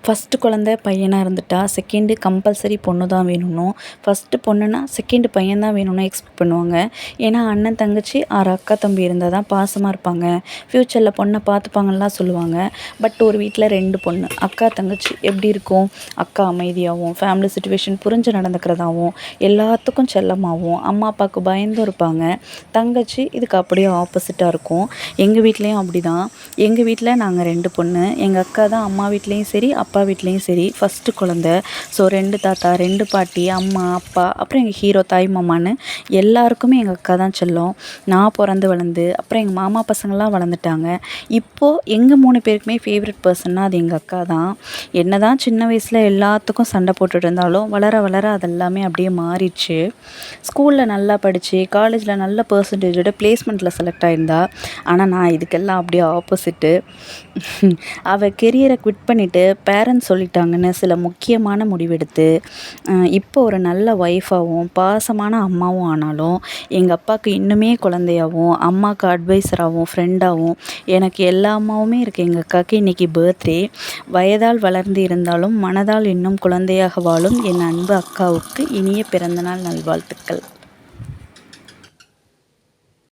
First குழந்த பையனாக இருந்துட்டா செகண்டு கம்பல்சரி பொண்ணு தான் வேணும்னும், ஃபஸ்ட்டு பொண்ணுன்னா செகண்டு பையன் தான் வேணும்னு எக்ஸ்பெக்ட் பண்ணுவாங்க. ஏன்னா அண்ணன் தங்கச்சி ஆறு அக்கா தம்பி இருந்தால் தான் பாசமாக இருப்பாங்க, ஃப்யூச்சரில் பொண்ணை பார்த்துப்பாங்கலாம் சொல்லுவாங்க. பட் ஒரு வீட்டில் 2 பொண்ணு, அக்கா தங்கச்சி எப்படி இருக்கும்? அக்கா அமைதியாகவும் ஃபேமிலி சுச்சுவேஷன் புரிஞ்சு நடந்துக்கிறதாகவும் எல்லாத்துக்கும் செல்லமாகவும் அம்மா அப்பாவுக்கு பயந்தும் இருப்பாங்க. தங்கச்சி இதுக்கு அப்படியே ஆப்போசிட்டாக இருக்கும். எங்கள் வீட்லேயும் அப்படி தான். எங்கள் வீட்டில் நாங்கள் 2 பொண்ணு. எங்கள் அக்கா தான் அம்மா வீட்லேயும் சரி அப்பா வீட்லேயும் சரி ஃபஸ்ட்டு குழந்த. ஸோ 2 தாத்தா, 2 பாட்டி, அம்மா, அப்பா, அப்புறம் எங்கள் ஹீரோ தாய் மாமான்னு எல்லாருக்குமே எங்கள் அக்கா தான் செல்லம். நான் பிறந்து வளர்ந்து அப்புறம் எங்கள் மாமா பசங்கள்லாம் வளர்ந்துட்டாங்க. இப்போது எங்கள் 3 பேருக்குமே ஃபேவரட் பர்சன்னா அது எங்கள் அக்கா தான். என்ன தான் சின்ன வயசில் எல்லாத்துக்கும் சண்டை போட்டுட்டு இருந்தாலும் வளர வளர அதெல்லாமே அப்படியே மாறிடுச்சு. ஸ்கூலில் நல்லா படித்து காலேஜில் நல்ல பர்சன்டேஜோட பிளேஸ்மெண்ட்டில் செலக்ட் ஆகியிருந்தா. ஆனால் நான் இதுக்கெல்லாம் அப்படியே ஆப்போசிட்டு. அவள் கெரியரை குவிட் பண்ணிவிட்டு பேரண்ட்ஸ் சொல்லிட்டாங்கன்னு சில முக்கியமான முடிவெடுத்து இப்போ ஒரு நல்ல ஒய்ஃபாகவும் பாசமான அம்மாவும் ஆனாலும் எங்கள் அப்பாவுக்கு இன்னுமே குழந்தையாகவும் அம்மாவுக்கு அட்வைஸராகவும் ஃப்ரெண்டாகவும் எனக்கு எல்லா அம்மாவுமே இருக்குது. எங்கள் அக்காவுக்கு இன்றைக்கி பர்த்டே. வயதால் வளர்ந்து இருந்தாலும் மனதால் இன்னும் குழந்தையாக வாழும் என் அன்பு அக்காவுக்கு இனிய பிறந்தநாள் நல்வாழ்த்துக்கள்.